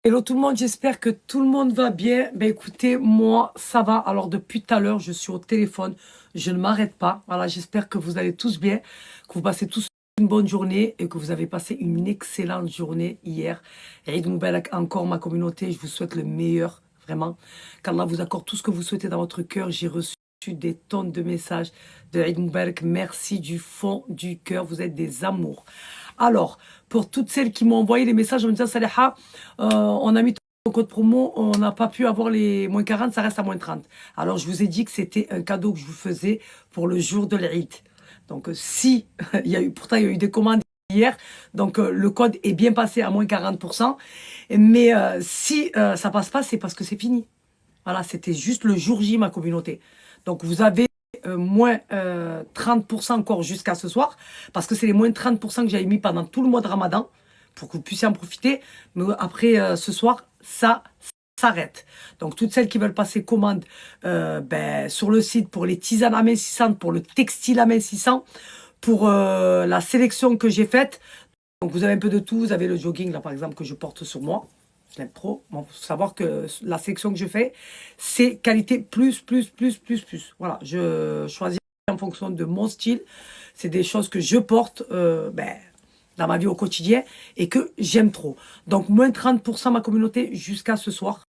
Hello tout le monde, j'espère que tout le monde va bien. Ben écoutez, moi ça va. Alors depuis tout à l'heure, je suis au téléphone, je ne m'arrête pas. Voilà, j'espère que vous allez tous bien, que vous passez tous une bonne journée et que vous avez passé une excellente journée hier. Eid Moubarak encore ma communauté, je vous souhaite le meilleur, vraiment. Qu'Allah vous accorde tout ce que vous souhaitez dans votre cœur. J'ai reçu des tonnes de messages de Eid Moubarak. Merci du fond du cœur, vous êtes des amours. Alors, pour toutes celles qui m'ont envoyé les messages en me disant Saleha, on a mis ton code promo, on n'a pas pu avoir les moins 40, ça reste à moins 30. Alors, je vous ai dit que c'était un cadeau que je vous faisais pour le jour de l'Eid. Donc, si, pourtant, il y a eu des commandes hier, donc le code est bien passé à moins 40%. Mais si ça passe pas, c'est parce que c'est fini. Voilà, c'était juste le jour J, ma communauté. Donc, vous avez moins 30% encore jusqu'à ce soir, parce que c'est les moins 30% que j'avais mis pendant tout le mois de Ramadan, pour que vous puissiez en profiter. Mais après ce soir, ça s'arrête. Donc, toutes celles qui veulent passer commande sur le site pour les tisanes amincissantes, pour le textile amincissant, pour la sélection que j'ai faite. Donc, vous avez un peu de tout. Vous avez le jogging, là, par exemple, que je porte sur moi. Je l'aime trop. Bon, faut savoir que la sélection que je fais, c'est qualité plus, plus, plus, plus, plus. Voilà, je choisis en fonction de mon style. C'est des choses que je porte dans ma vie au quotidien et que j'aime trop. Donc, moins 30% ma communauté jusqu'à ce soir.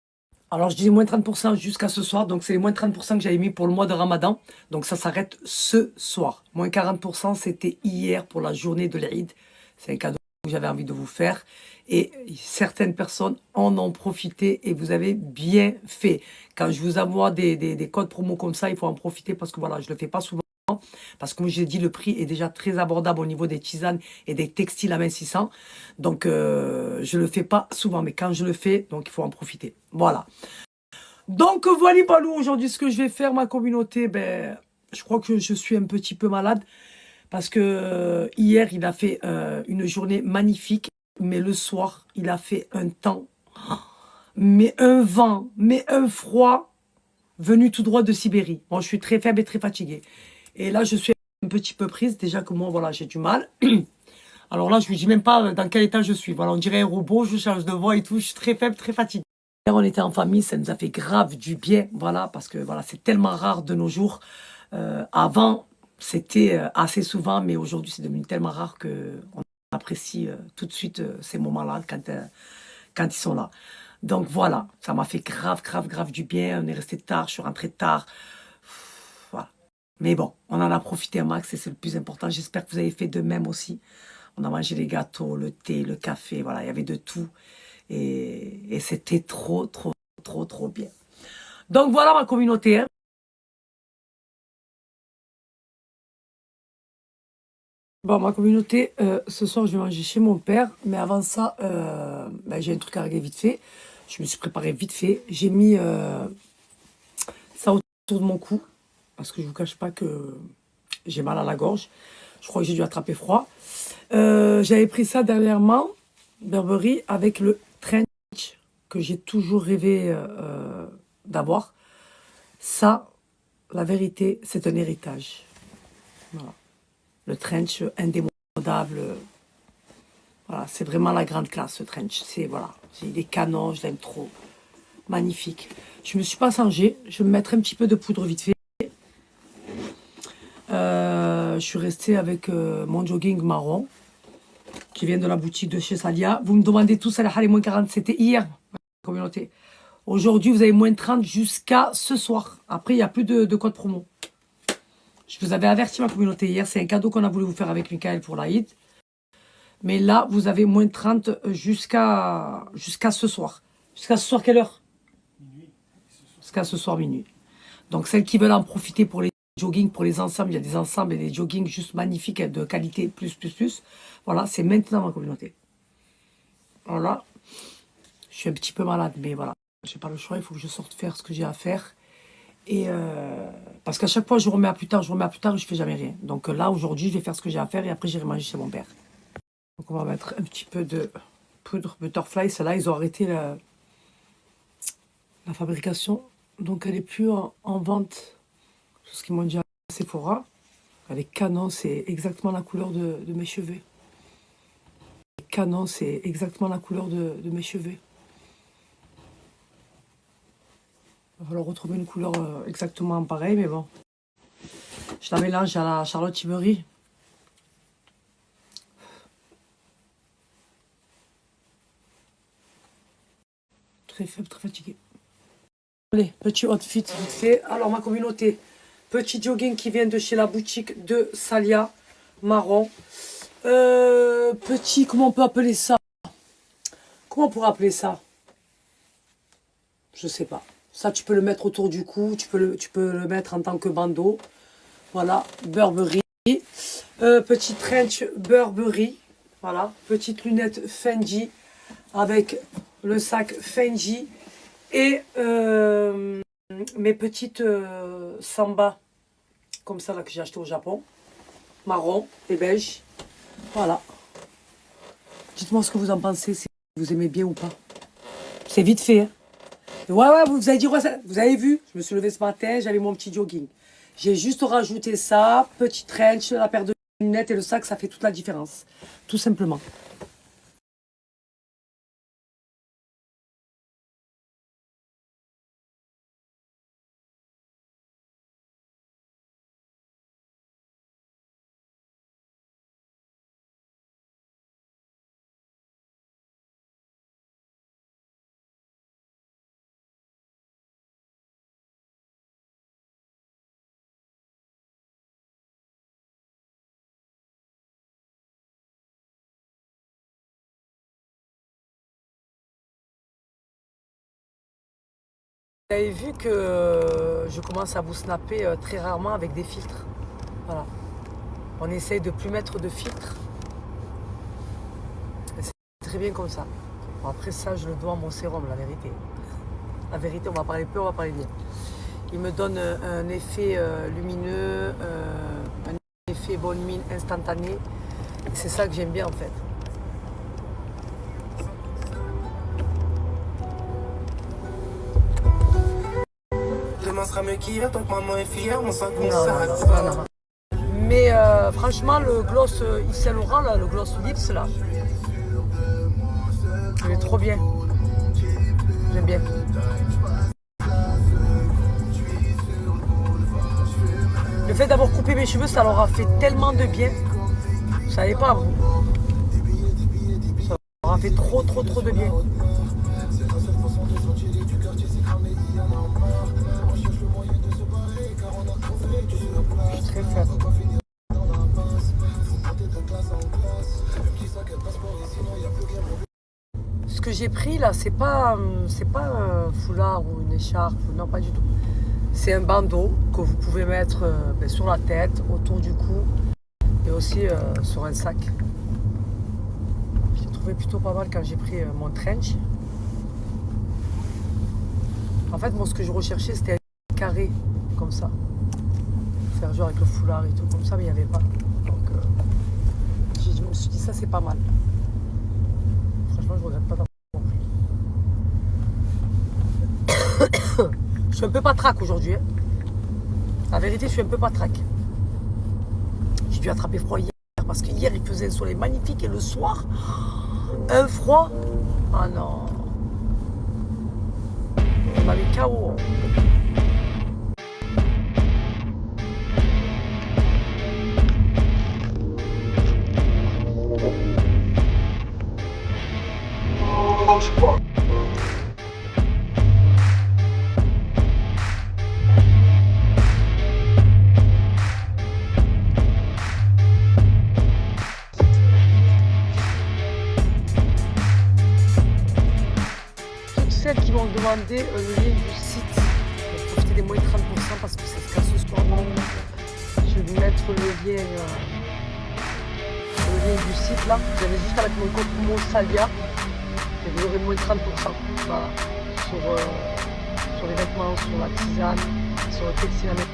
Alors, je disais moins 30% jusqu'à ce soir. Donc, c'est les moins 30% que j'avais mis pour le mois de Ramadan. Donc, ça s'arrête ce soir. Moins 40%, c'était hier pour la journée de l'Eid. C'est un cadeau que j'avais envie de vous faire. Et certaines personnes en ont profité et vous avez bien fait. Quand je vous envoie des codes promo comme ça, il faut en profiter parce que voilà, je ne le fais pas souvent. Parce que comme je l'ai dit, le prix est déjà très abordable au niveau des tisanes et des textiles amincissants. Donc, je ne le fais pas souvent. Mais quand je le fais, donc il faut en profiter. Voilà. Donc, voilà, Balou, aujourd'hui, ce que je vais faire, ma communauté, je crois que je suis un petit peu malade. Parce que hier, il a fait une journée magnifique. Mais le soir, il a fait un temps, mais un vent, mais un froid venu tout droit de Sibérie. Bon, je suis très faible et très fatiguée. Et là, je suis un petit peu prise. Déjà que moi, voilà, j'ai du mal. Alors là, je ne vous dis même pas dans quel état je suis. Voilà, on dirait un robot, je change de voix et tout. Je suis très faible, très fatiguée. Hier, on était en famille, ça nous a fait grave du bien. Voilà, parce que voilà, c'est tellement rare de nos jours. Avant, c'était assez souvent, mais aujourd'hui, c'est devenu tellement rare qu'on apprécie tout de suite ces moments-là quand ils sont là. Donc voilà, ça m'a fait grave, grave, grave du bien. On est resté tard, je suis rentrée tard. Voilà. Mais bon, on en a profité un max et c'est le plus important. J'espère que vous avez fait de même aussi. On a mangé les gâteaux, le thé, le café, voilà, il y avait de tout. Et c'était trop, trop, trop, trop bien. Donc voilà ma communauté, hein. Bon, ma communauté, ce soir, je vais manger chez mon père. Mais avant ça, j'ai un truc à régler vite fait. Je me suis préparé vite fait. J'ai mis ça autour de mon cou. Parce que je ne vous cache pas que j'ai mal à la gorge. Je crois que j'ai dû attraper froid. J'avais pris ça dernièrement, Burberry, avec le trench que j'ai toujours rêvé d'avoir. Ça, la vérité, c'est un héritage. Voilà. Le trench indémodable. Voilà, c'est vraiment la grande classe, ce trench. C'est, voilà, il est canon, je l'aime trop. Magnifique. Je me suis pas changée. Je vais me mettre un petit peu de poudre vite fait. Je suis restée avec mon jogging marron qui vient de la boutique de chez Salia. Vous me demandez tous à la les moins 40, c'était hier, communauté. Aujourd'hui, vous avez moins 30 jusqu'à ce soir. Après, il n'y a plus de code promo. Je vous avais averti, ma communauté, hier. C'est un cadeau qu'on a voulu vous faire avec Michael pour l'Aïd. Mais là, vous avez moins 30 jusqu'à ce soir. Jusqu'à ce soir, quelle heure? Jusqu'à ce soir, minuit. Donc, celles qui veulent en profiter pour les jogging, pour les ensembles, il y a des ensembles et des joggings juste magnifiques, de qualité plus, plus, plus. Voilà, c'est maintenant, ma communauté. Voilà. Je suis un petit peu malade, mais voilà. Je n'ai pas le choix, il faut que je sorte faire ce que j'ai à faire. Et parce qu'à chaque fois, je remets à plus tard, je remets à plus tard et je ne fais jamais rien. Donc là, aujourd'hui, je vais faire ce que j'ai à faire et après, j'irai manger chez mon père. Donc on va mettre un petit peu de poudre Butterfly. Celle-là, ils ont arrêté la fabrication. Donc elle n'est plus en vente. C'est ce qu'ils m'ont dit à Sephora. Elle est canon, c'est exactement la couleur de mes cheveux. Canon, c'est exactement la couleur de mes cheveux. va falloir retrouver une couleur exactement pareille, mais bon. Je la mélange à la Charlotte Tilbury. Très faible, très fatigué. Allez, petit outfit vite fait. Alors, ma communauté, petit jogging qui vient de chez la boutique de Salia, marron. Petit, comment on peut appeler ça? Comment on pourrait appeler ça? Je sais pas. Ça, tu peux le mettre autour du cou, tu peux le mettre en tant que bandeau. Voilà, Burberry. Petit trench Burberry. Voilà, petite lunette Fendi avec le sac Fendi. Et mes petites samba, comme ça là que j'ai acheté au Japon. Marron et beige. Voilà. Dites-moi ce que vous en pensez, si vous aimez bien ou pas. C'est vite fait, hein. Ouais, vous avez dit, ouais, vous avez vu, je me suis levée ce matin, j'avais mon petit jogging. J'ai juste rajouté ça, petit trench, la paire de lunettes et le sac, ça fait toute la différence. Tout simplement. Vous avez vu que je commence à vous snapper très rarement avec des filtres. Voilà. On essaye de plus mettre de filtres. C'est très bien comme ça. Bon, après ça, je le dois à mon sérum, la vérité. La vérité, on va parler peu, on va parler bien. Il me donne un effet lumineux, un effet bonne mine instantané. C'est ça que j'aime bien en fait. Demain sera mieux qu'hier, donc maman est fière, on s'en consacre. Mais franchement, le gloss Yves Saint Laurent, là, le gloss Lips, là, il est trop bien. J'aime bien. Le fait d'avoir coupé mes cheveux, ça leur a fait tellement de bien. Vous savez pas, vous. Ça leur a fait trop de bien. Je suis très faible. Ce que j'ai pris là, c'est pas un foulard ou une écharpe, non pas du tout. C'est un bandeau que vous pouvez mettre sur la tête, autour du cou et aussi sur un sac. J'ai trouvé plutôt pas mal quand j'ai pris mon trench. En fait, moi ce que je recherchais c'était un carré comme ça. Faire genre avec le foulard et tout comme ça, mais il n'y avait pas. Donc je me suis dit ça c'est pas mal. Franchement, je regrette pas d'avoir pris. Je suis un peu patraque aujourd'hui. Hein. La vérité, je suis un peu patraque. J'ai dû attraper froid hier parce qu'hier il faisait un soleil magnifique et le soir, un froid. Ah non. On avait KO. Celles qui m'ont demandé le lien du site pour profiter des moins de 30% parce que ça se casse ce soir. Je vais vous mettre le lien du site là. Vous avez juste avec mon code promo Salia et vous aurez moins de 30%. Voilà. Sur les vêtements, sur la tisane, sur le textile à mettre.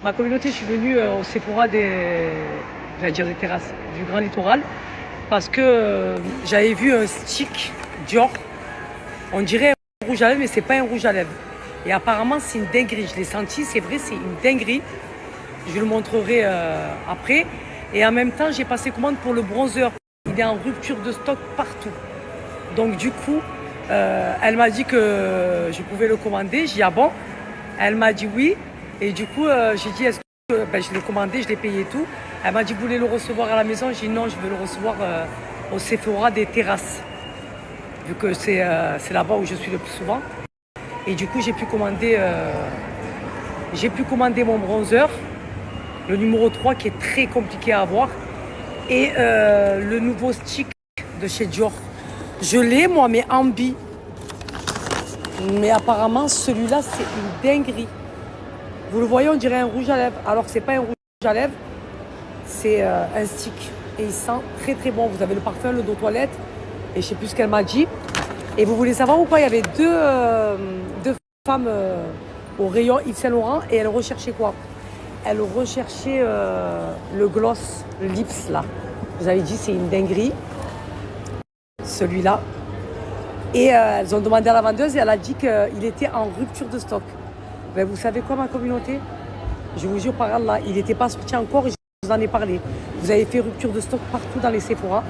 Ma communauté, je suis venue au Sephora j'allais dire des terrasses, du Grand Littoral, parce que j'avais vu un stick Dior. On dirait un rouge à lèvres, mais c'est pas un rouge à lèvres. Et apparemment, c'est une dinguerie. Je l'ai senti, c'est vrai, c'est une dinguerie. Je vous le montrerai après. Et en même temps, j'ai passé commande pour le bronzer. Il est en rupture de stock partout. Donc du coup, elle m'a dit que je pouvais le commander. J'ai dit ah bon. Elle m'a dit oui. Et du coup, j'ai dit est-ce que je l'ai commandé, je l'ai payé et tout. Elle m'a dit vous voulez le recevoir à la maison. J'ai dit non, je veux le recevoir au Sephora des terrasses. Vu que c'est là-bas où je suis le plus souvent. Et du coup, j'ai pu commander mon bronzer, le numéro 3 qui est très compliqué à avoir. Et le nouveau stick de chez Dior. Je l'ai moi, mais en bi. Mais apparemment, celui-là, c'est une dinguerie. Vous le voyez, on dirait un rouge à lèvres. Alors que c'est pas un rouge à lèvres, c'est un stick. Et il sent très très bon. Vous avez le parfum, le dos toilette. Et je sais plus ce qu'elle m'a dit. Et vous voulez savoir ou pas, il y avait deux femmes au rayon Yves Saint Laurent. Et elles recherchaient quoi? Elles recherchaient le gloss, le lips là. Vous avez dit c'est une dinguerie. Celui-là. Et elles ont demandé à la vendeuse et elle a dit qu'il était en rupture de stock. Ben, vous savez quoi ma communauté? Je vous jure par Allah, il n'était pas sorti encore et je vous en ai parlé. Vous avez fait rupture de stock partout dans les Sephora.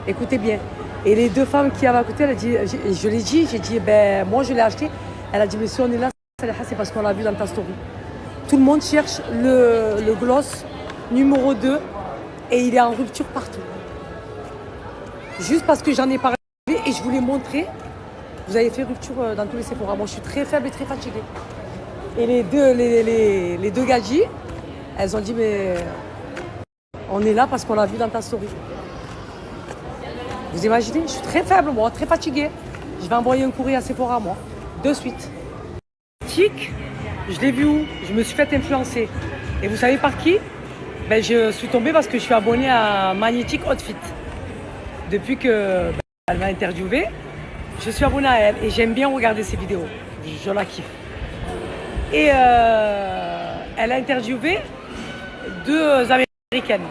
Écoutez bien. Et les deux femmes qui avaient à côté, elle a dit, je l'ai dit, j'ai dit, ben moi je l'ai acheté. Elle a dit, mais si on est là, c'est parce qu'on l'a vu dans ta story. Tout le monde cherche le gloss numéro 2 et il est en rupture partout. Juste parce que j'en ai parlé et je vous l'ai montré, vous avez fait rupture dans tous les Sephora. Moi je suis très faible et très fatiguée. Et les deux gadgets, elles ont dit, mais on est là parce qu'on l'a vu dans ta story. Vous imaginez, je suis très faible, moi, très fatiguée. Je vais envoyer un courrier à Sephora, moi, de suite. Tic, je l'ai vu où? Je me suis fait influencer. Et vous savez par qui? Ben, je suis tombée parce que je suis abonnée à Magnetic Outfit. Depuis que elle m'a interviewée, je suis abonnée à elle et j'aime bien regarder ses vidéos. Je la kiffe. Et elle a interviewé deux Américaines.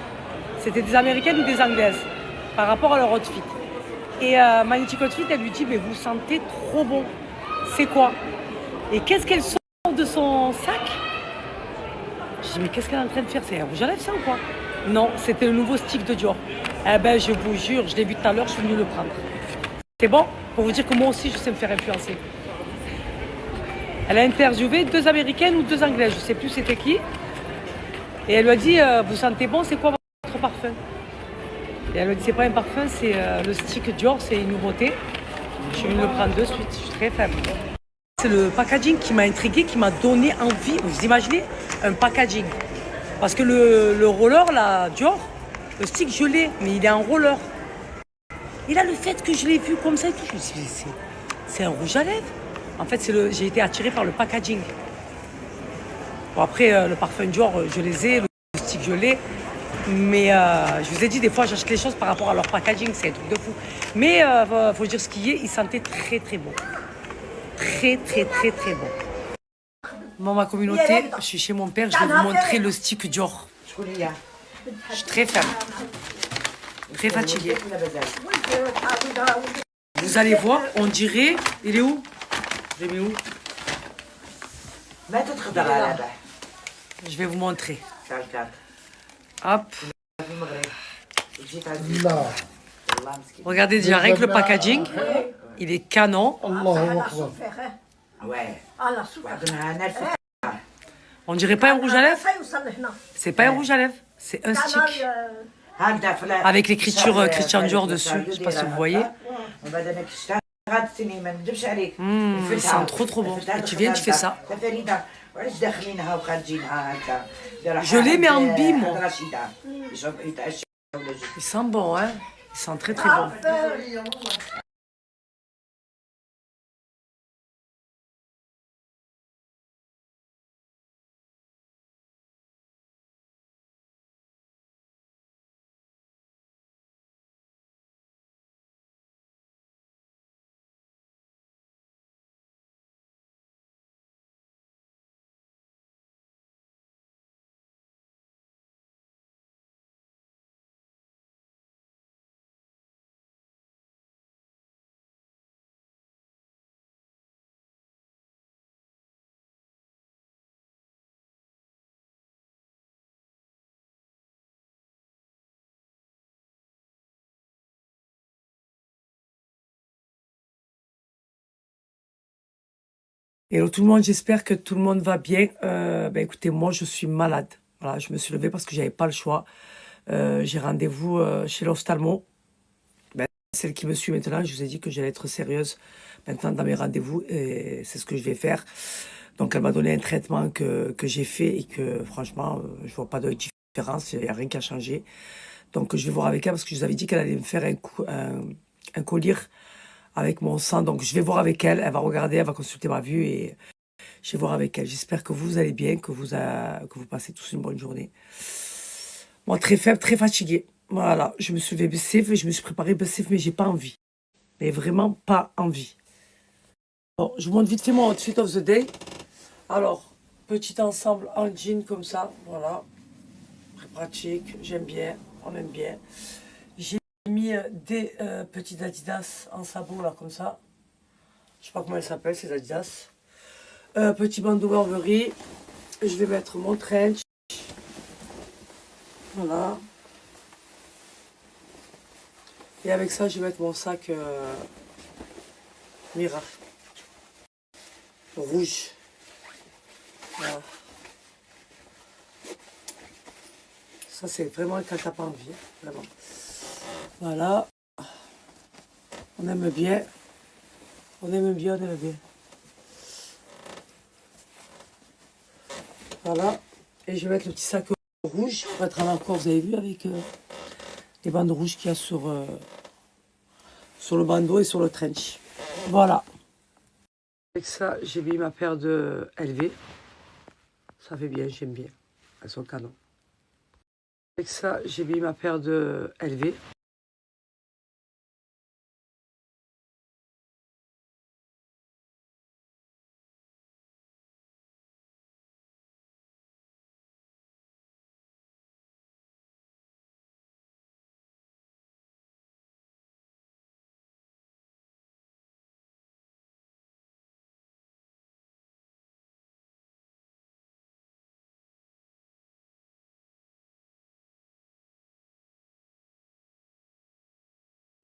C'était des Américaines ou des Anglaises par rapport à leur outfit. Et Magnetic Outfit, elle lui dit, mais vous sentez trop bon. C'est quoi? Et qu'est-ce qu'elle sort de son sac? Je dis, mais qu'est-ce qu'elle est en train de faire? C'est un rouge à lèvres ça ou quoi? Non, c'était le nouveau stick de Dior. Eh ben, je vous jure, je l'ai vu tout à l'heure, je suis venue le prendre. C'est bon? Pour vous dire que moi aussi, je sais me faire influencer. Elle a interviewé deux Américaines ou deux Anglaises, je ne sais plus c'était qui. Et elle lui a dit, vous sentez bon, c'est quoi votre parfum? Et elle lui a dit, c'est pas un parfum, c'est le stick Dior, c'est une nouveauté. Je suis venue le prendre de suite, je suis très faible. C'est le packaging qui m'a intrigué, qui m'a donné envie. Vous imaginez un packaging? Parce que le roller, là, Dior, le stick, je l'ai, mais il est en roller. Et là, le fait que je l'ai vu comme ça et tout, je me suis dit, c'est un rouge à lèvres. En fait, j'ai été attirée par le packaging. Bon, après, le parfum Dior, je les ai, le stick, je l'ai. Mais je vous ai dit, des fois, j'achète les choses par rapport à leur packaging. C'est un truc de fou. Mais faut dire ce qui est, il sentait très, très bon. Très, très, très, très bon. Dans ma communauté, je suis chez mon père. Je vais vous montrer le stick Dior. Je suis très fan. Très fatiguée. Vous allez voir, on dirait... Il est où? Je l'ai mis où? Je vais vous montrer. Hop. Regardez déjà, rien que le packaging, il est canon. On dirait pas un rouge à lèvres? C'est pas un rouge à lèvres, c'est un stick. Avec l'écriture Christian Dior dessus, je sais pas si vous voyez. Il sent trop trop bon. Et tu viens, tu fais ça. Je l'ai mais en bi, moi. Il sent bon, hein. Il sent très très bon. Hello tout le monde, j'espère que tout le monde va bien. Écoutez, moi je suis malade. Voilà, je me suis levée parce que j'avais pas le choix. J'ai rendez-vous chez l'ophtalmo. Celle qui me suit maintenant, je vous ai dit que j'allais être sérieuse maintenant dans mes rendez-vous et c'est ce que je vais faire. Donc elle m'a donné un traitement que j'ai fait et que franchement, je vois pas de différence, il n'y a rien qui a changé. Donc je vais voir avec elle parce que je vous avais dit qu'elle allait me faire un collier avec mon sang. Donc je vais voir avec elle, elle va regarder, elle va consulter ma vue et je vais voir avec elle. J'espère que vous allez bien, que vous passez tous une bonne journée. Moi, très faible, très fatiguée. Voilà, je me suis levée Bessif et je me suis préparée Bessif, mais j'ai pas envie. Mais vraiment pas envie. Bon, je vous montre vite fait mon outfit of the day. Alors, petit ensemble en jean comme ça, voilà. Très pratique, j'aime bien, on aime bien. J'ai mis des petites Adidas en sabot là, comme ça. Je sais pas comment elles s'appellent ces Adidas. Petit bandeau Burberry. Je vais mettre mon trench. Voilà. Et avec ça, je vais mettre mon sac Mira. Rouge. Voilà. Ça, c'est vraiment quand t'as pas envie. Vraiment. Voilà. On aime bien. On aime bien, on aime bien. Voilà. Et je vais mettre le petit sac rouge pour être en accord, vous avez vu, avec les bandes rouges qu'il y a sur le bandeau et sur le trench. Voilà. Avec ça, j'ai mis ma paire de LV. Ça fait bien, j'aime bien. Elles sont canon. Avec ça, j'ai mis ma paire de LV.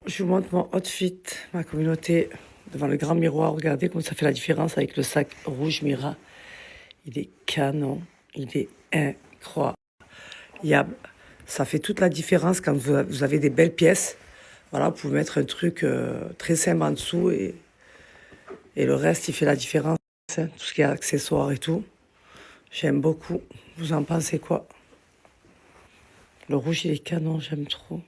Je vous montre mon outfit, ma communauté, devant le grand miroir. Regardez comme ça fait la différence avec le sac rouge Mira. Il est canon, il est incroyable. Ça fait toute la différence quand vous avez des belles pièces. Voilà, vous pouvez mettre un truc très simple en dessous et le reste, il fait la différence. Hein, tout ce qui est accessoires et tout. J'aime beaucoup. Vous en pensez quoi? Le rouge, il est canon, j'aime trop.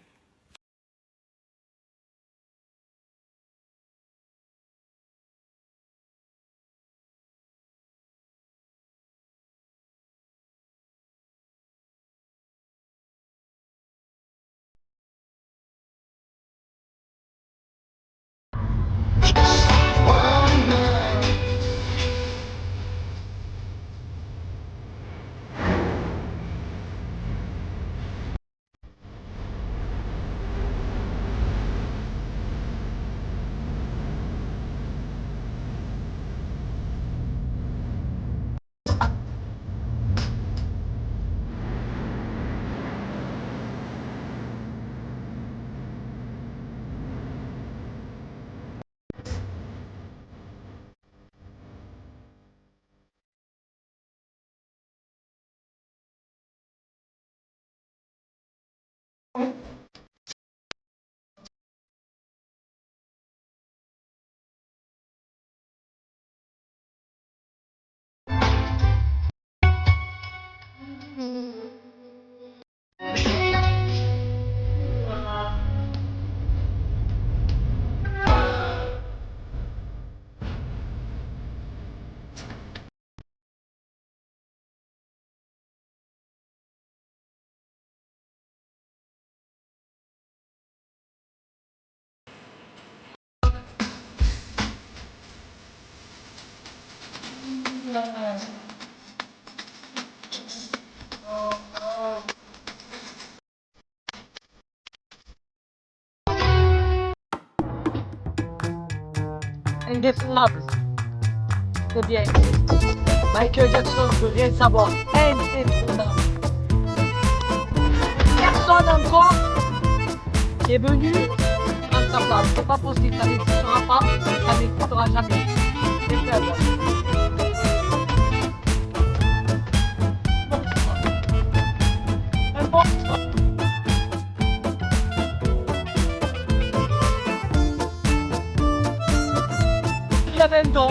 Indéfendable. C'est bien. Michael Jackson, je veux rien savoir. Indéfendable. Personne encore qui est venu prendre sa place. C'est pas possible, ça n'existera pas, ça n'existera jamais. C'est faible. Un monstre. Il avait un don.